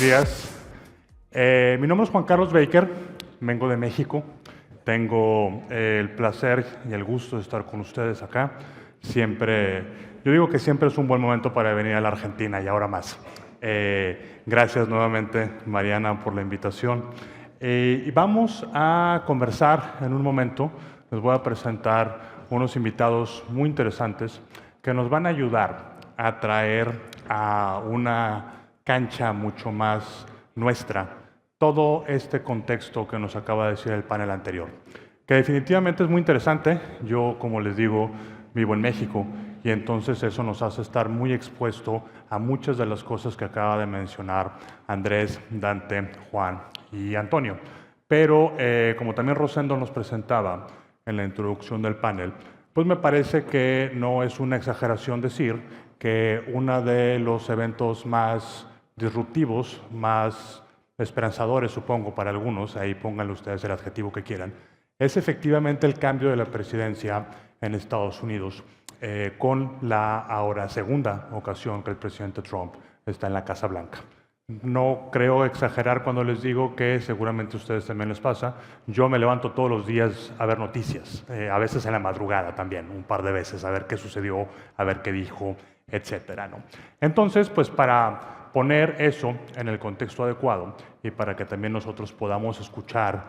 días. Mi nombre es Juan Carlos Baker, vengo de México. Tengo el placer y el gusto de estar con ustedes acá. Yo digo que siempre es un buen momento para venir a la Argentina y ahora más. Gracias nuevamente, Mariana, por la invitación. Y vamos a conversar en un momento. Les voy a presentar unos invitados muy interesantes que nos van a ayudar a traer a una cancha mucho más nuestra todo este contexto que nos acaba de decir el panel anterior, que definitivamente es muy interesante. Yo, como les digo, vivo en México y entonces eso nos hace estar muy expuesto a muchas de las cosas que acaba de mencionar Andrés, Dante, Juan y Antonio. Pero como también Rosendo nos presentaba en la introducción del panel, pues me parece que no es una exageración decir que uno de los eventos más disruptivos, más esperanzadores, supongo, para algunos, ahí pónganle ustedes el adjetivo que quieran, es efectivamente el cambio de la presidencia en Estados Unidos, con la ahora segunda ocasión que el presidente Trump está en la Casa Blanca. No creo exagerar cuando les digo que seguramente a ustedes también les pasa. Yo me levanto todos los días a ver noticias, a veces en la madrugada también, un par de veces, a ver qué sucedió, a ver qué dijo, etcétera, ¿no? Entonces, pues para poner eso en el contexto adecuado y para que también nosotros podamos escuchar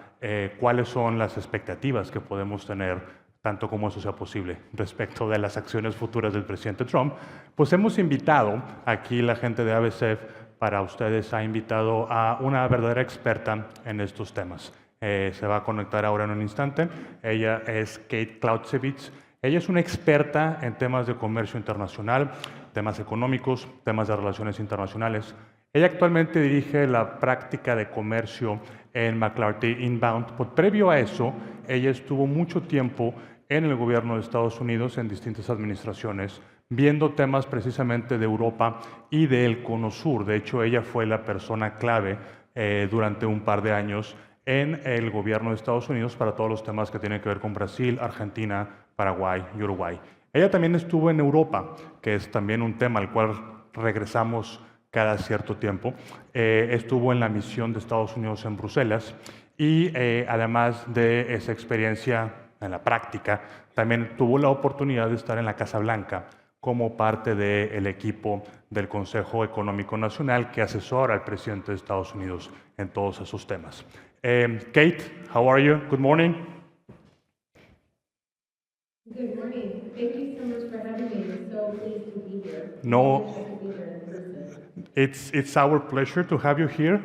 cuáles son las expectativas que podemos tener, tanto como eso sea posible, respecto de las acciones futuras del presidente Trump, pues hemos invitado aquí la gente de ABC para ustedes, ha invitado a una verdadera experta en estos temas. Se va a conectar ahora en un instante. Ella es Kalutkiewicz. Ella es una experta en temas de comercio internacional, temas económicos, temas de relaciones internacionales. Ella actualmente dirige la práctica de comercio en McLarty Inbound. Previo a eso, ella estuvo mucho tiempo en el gobierno de Estados Unidos, en distintas administraciones, viendo temas precisamente de Europa y del Cono Sur. De hecho, ella fue la persona clave durante un par de años en el gobierno de Estados Unidos para todos los temas que tienen que ver con Brasil, Argentina, Paraguay y Uruguay. Ella también estuvo en Europa, que es también un tema al cual regresamos cada cierto tiempo. Estuvo en la misión de Estados Unidos en Bruselas y además de esa experiencia en la práctica, también tuvo la oportunidad de estar en la Casa Blanca como parte del equipo del Consejo Económico Nacional que asesora al presidente de Estados Unidos en todos esos temas. Kate, how are you? Good morning. Good morning. Thank you so much for having me. I'm so pleased to be here. No, I wish I could be here in person. it's our pleasure to have you here.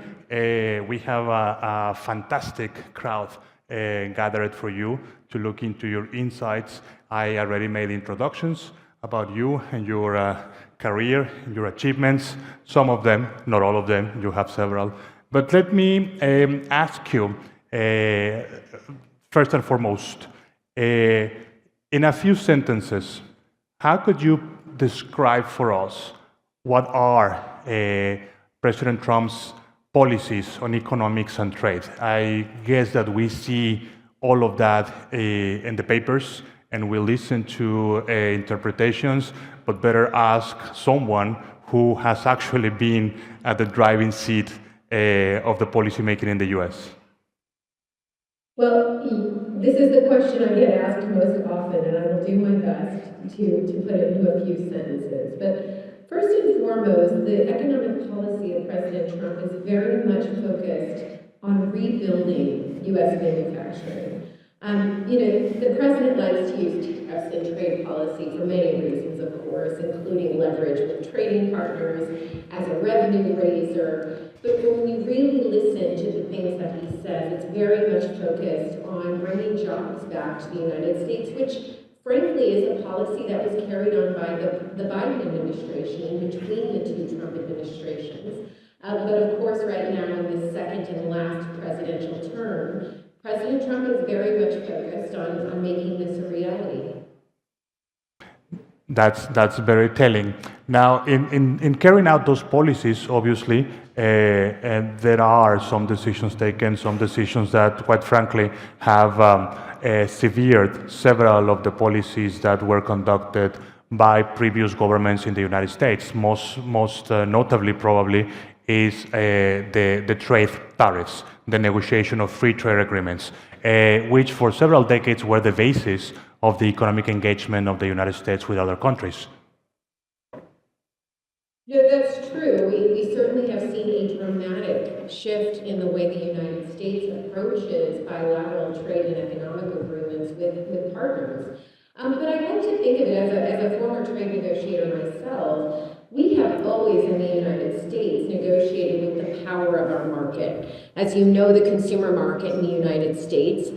We have a fantastic crowd gathered for you to look into your insights. I already made introductions about you and your career, your achievements. Some of them, not all of them, you have several. But let me ask you, first and foremost, in a few sentences, how could you describe for us what are President Trump's policies on economics and trade? I guess that we see all of that in the papers and we listen to interpretations, but better ask someone who has actually been at the driving seat of the policymaking in the US. Well, this is the question I get asked most often, and I will do my best to put it into a few sentences. But first and foremost, the economic policy of President Trump is very much focused on rebuilding U.S. manufacturing. The president likes to use tariffs in trade policy for many reasons, of course, including leverage with trading partners, as a revenue raiser. But when you really listen to the things that he says, it's very much focused on bringing jobs back to the United States, which frankly is a policy that was carried on by the Biden administration in between the two Trump administrations. But of course, right now in this second and last presidential term, President Trump is very much focused on making this a reality. That's very telling. Now, in carrying out those policies, obviously, and there are some decisions taken, some decisions that, quite frankly, have severed several of the policies that were conducted by previous governments in the United States, most notably probably is the trade tariffs, the negotiation of free trade agreements, which for several decades were the basis of the economic engagement of the United States with other countries. Yeah, that's true. We certainly have seen a dramatic shift in the way the United States approaches bilateral trade and economic agreements with partners. But I like to think of it as a former trade negotiator myself. We have always in the United States negotiated with the power of our market. As you know, the consumer market in the United States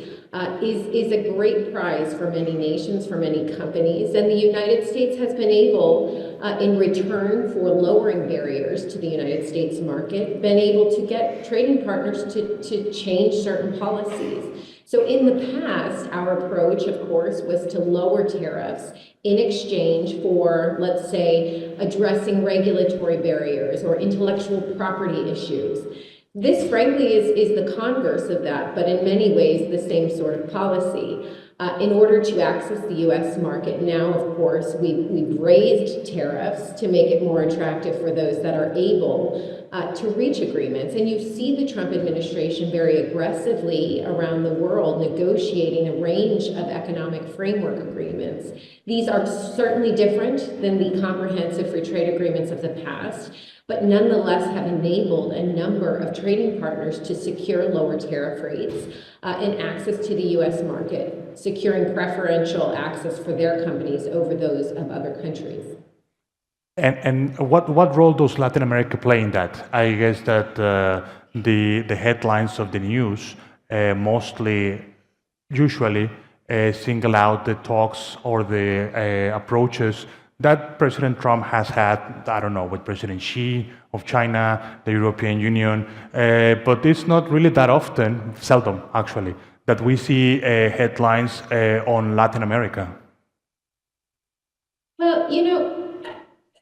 is a great prize for many nations, for many companies, and the United States has been able, in return for lowering barriers to the United States market, been able to get trading partners to change certain policies. So in the past, our approach, of course, was to lower tariffs in exchange for, let's say, addressing regulatory barriers or intellectual property issues. This, frankly, is the converse of that, but in many ways the same sort of policy. In order to access the U.S. market now, of course, we've raised tariffs to make it more attractive for those that are able to reach agreements. And you see the Trump administration very aggressively around the world negotiating a range of economic framework agreements. These are certainly different than the comprehensive free trade agreements of the past, but nonetheless have enabled a number of trading partners to secure lower tariff rates and access to the U.S. market, securing preferential access for their companies over those of other countries. And what role does Latin America play in that? I guess that the headlines of the news usually single out the talks or the approaches that President Trump has had, I don't know, with President Xi of China, the European Union, but it's not really that often, seldom actually, that we see headlines on Latin America. Well, you know,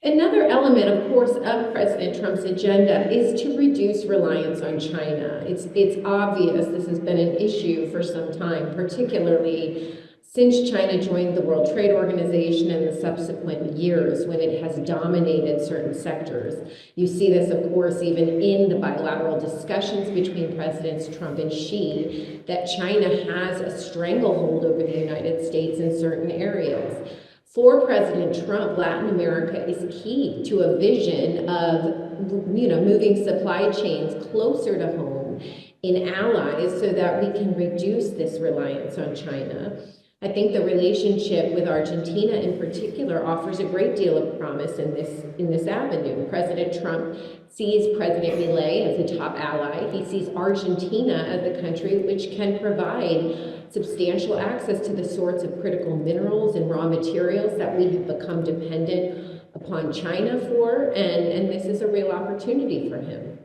another element, of course, of President Trump's agenda is to reduce reliance on China. It's obvious this has been an issue for some time, particularly since China joined the World Trade Organization in the subsequent years when it has dominated certain sectors. You see this, of course, even in the bilateral discussions between Presidents Trump and Xi, that China has a stranglehold over the United States in certain areas. For President Trump, Latin America is key to a vision of, moving supply chains closer to home in allies so that we can reduce this reliance on China. I think the relationship with Argentina in particular offers a great deal of promise in this avenue. President Trump sees President Milei as a top ally. He sees Argentina as a country which can provide substantial access to the sorts of critical minerals and raw materials that we have become dependent upon China for, and this is a real opportunity for him.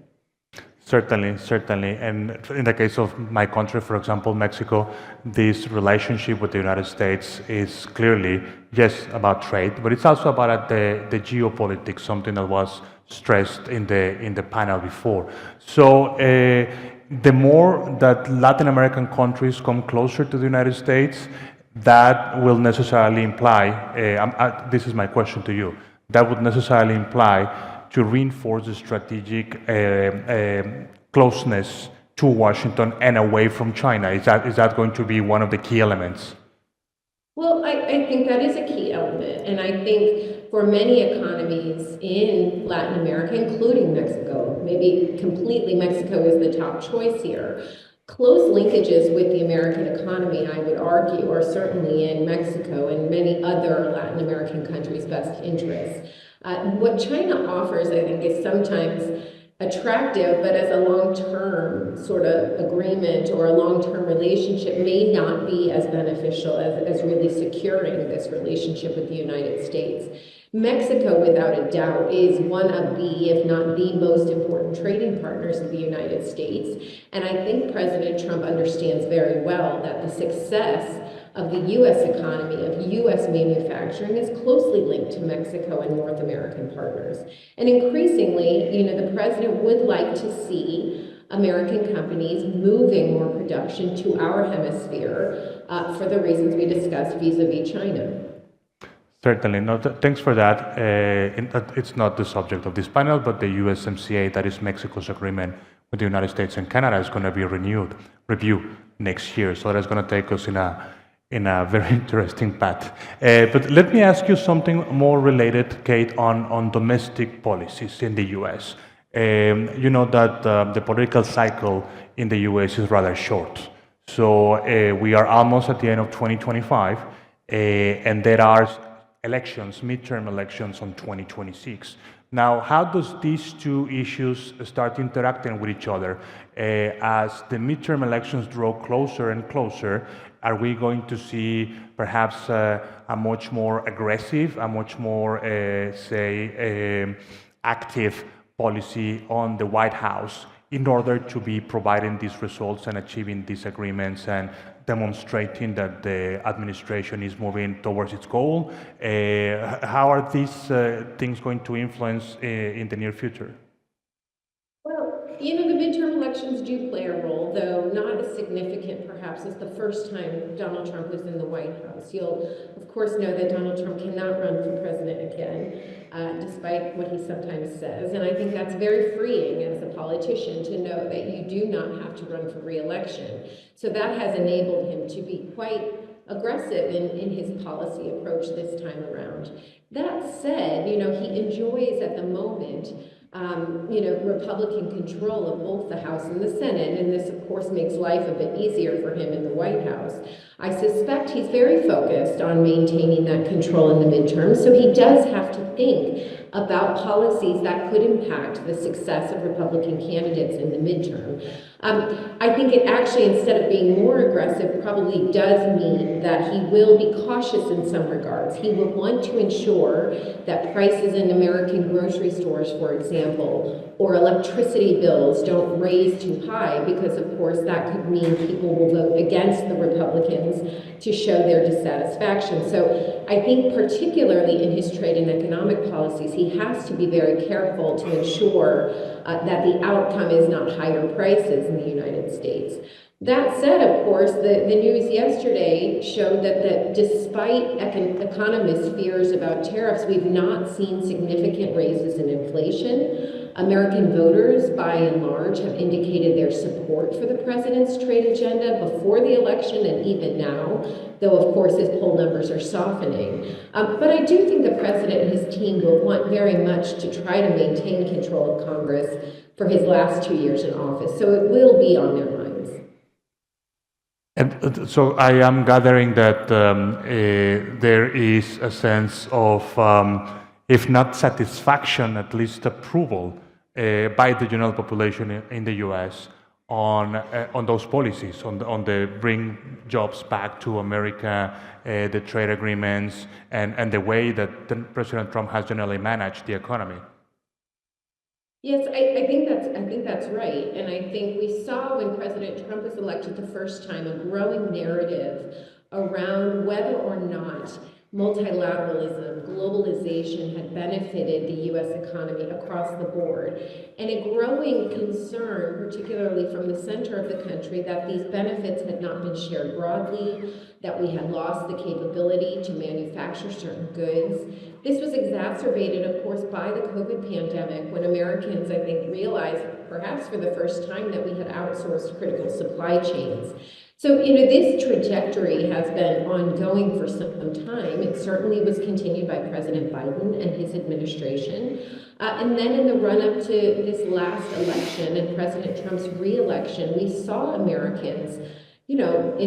Certainly. And in the case of my country, for example, Mexico, this relationship with the United States is clearly, yes, about trade, but it's also about the geopolitics, something that was stressed in the panel before. So the more that Latin American countries come closer to the United States, that will necessarily imply, this is my question to you, that would necessarily imply to reinforce the strategic closeness to Washington and away from China. Is that going to be one of the key elements? Well, I think that is a key element, and I think for many economies in Latin America, including Mexico, maybe completely Mexico is the top choice here, close linkages with the American economy, I would argue, are certainly in Mexico and many other Latin American countries' best interests. What China offers, I think, is sometimes attractive, but as a long-term sort of agreement or a long-term relationship may not be as beneficial as really securing this relationship with the United States. Mexico, without a doubt, is one of the, if not the most important trading partners of the United States. And I think President Trump understands very well that the success of the U.S. economy, of U.S. manufacturing, is closely linked to Mexico and North American partners. And increasingly, the president would like to see American companies moving more production to our hemisphere for the reasons we discussed vis-a-vis China. Certainly. No, thanks for that. It's not the subject of this panel, but the USMCA, that is Mexico's agreement with the United States and Canada, is going to be reviewed next year. So that's going to take us in a very interesting path. But let me ask you something more related, Kate, on domestic policies in the U.S. You know that the political cycle in the U.S. is rather short. So we are almost at the end of 2025, and there are elections, midterm elections on 2026. Now, how does these two issues start interacting with each other? As the midterm elections draw closer and closer, are we going to see perhaps a much more aggressive, a much more, active policy on the White House in order to be providing these results and achieving these agreements and demonstrating that the administration is moving towards its goal? How are these things going to influence in the near future? Well, you know, the midterm elections do play a role, though not as significant perhaps as the first time Donald Trump was in the White House. You'll, of course, know that Donald Trump cannot run for president again, despite what he sometimes says. And I think that's very freeing as a politician to know that you do not have to run for re-election. So that has enabled him to be quite aggressive in his policy approach this time around. That said, you know, he enjoys at the moment Republican control of both the House and the Senate, and this, of course, makes life a bit easier for him in the White House. I suspect he's very focused on maintaining that control in the midterm, so he does have to think about policies that could impact the success of Republican candidates in the midterm. I think it actually, instead of being more aggressive, probably does mean that he will be cautious in some regards. He will want to ensure that prices in American grocery stores, for example, or electricity bills don't raise too high, because of course that could mean people will vote against the Republicans to show their dissatisfaction. So I think particularly in his trade and economic policies, he has to be very careful to ensure that the outcome is not higher prices in the United States. That said, of course, the news yesterday showed that despite economists' fears about tariffs, we've not seen significant raises in inflation. American voters, by and large, have indicated their support for the president's trade agenda before the election and even now, though, of course, his poll numbers are softening. But I do think the president and his team will want very much to try to maintain control of Congress for his last 2 years in office, so it will be on their minds. And so I am gathering that there is a sense of, if not satisfaction, at least approval by the general population in the U.S. on those policies, on the bring jobs back to America, the trade agreements, and the way that President Trump has generally managed the economy. Yes, I think that's right, and I think we saw when President Trump was elected the first time a growing narrative around whether or not multilateralism, globalization had benefited the U.S. economy across the board, and a growing concern, particularly from the center of the country, that these benefits had not been shared broadly, that we had lost the capability to manufacture certain goods. This was exacerbated, of course, by the COVID pandemic, when Americans, I think, realized, perhaps for the first time, that we had outsourced critical supply chains. So, this trajectory has been ongoing for some time. It certainly was continued by President Biden and his administration. And then in the run-up to this last election and President Trump's re-election, we saw Americans, in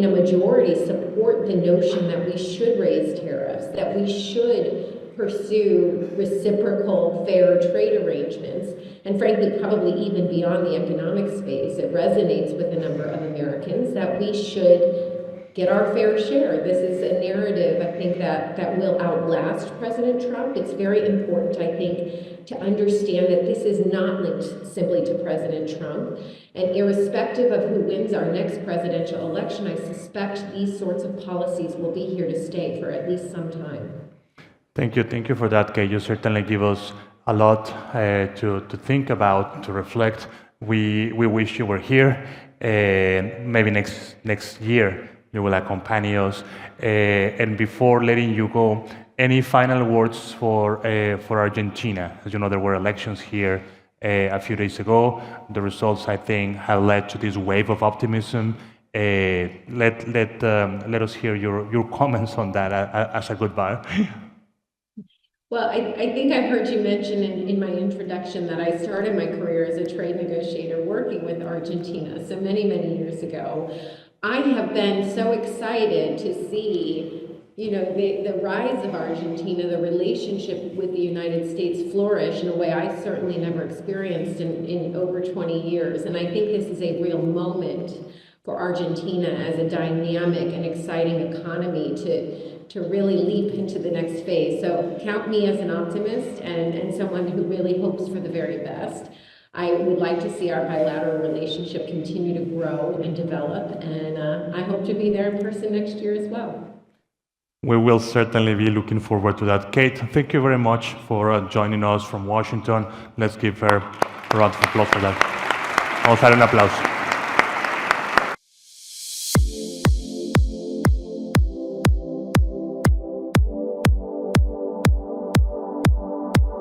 a majority, support the notion that we should raise tariffs, that we should pursue reciprocal fair trade arrangements, and frankly, probably even beyond the economic space, it resonates with a number of Americans that we should get our fair share. This is a narrative, I think, that will outlast President Trump. It's very important, I think, to understand that this is not linked simply to President Trump. And irrespective of who wins our next presidential election, I suspect these sorts of policies will be here to stay for at least some time. Thank you for that, Kay. You certainly give us a lot to think about, to reflect. We wish you were here, and maybe next year you will accompany us. And before letting you go, Any final words for Argentina? As you know, there were elections here a few days ago. The results, I think, have led to this wave of optimism. Let us hear your comments on that as a goodbye. Well, I think I heard you mention in my introduction that I started my career as a trade negotiator working with Argentina, so many, many years ago. I have been so excited to see, you know, the rise of Argentina, the relationship with the United States flourish in a way I certainly never experienced in over 20 years. And I think this is a real moment for Argentina as a dynamic and exciting economy to really leap into the next phase. So count me as an optimist and someone who really hopes for the very best. I would like to see our bilateral relationship continue to grow and develop, and I hope to be there in person next year as well. We will certainly be looking forward to that. Kate, thank you very much for joining us from Washington. Let's give her a round of applause for that. Vamos a dar un aplauso.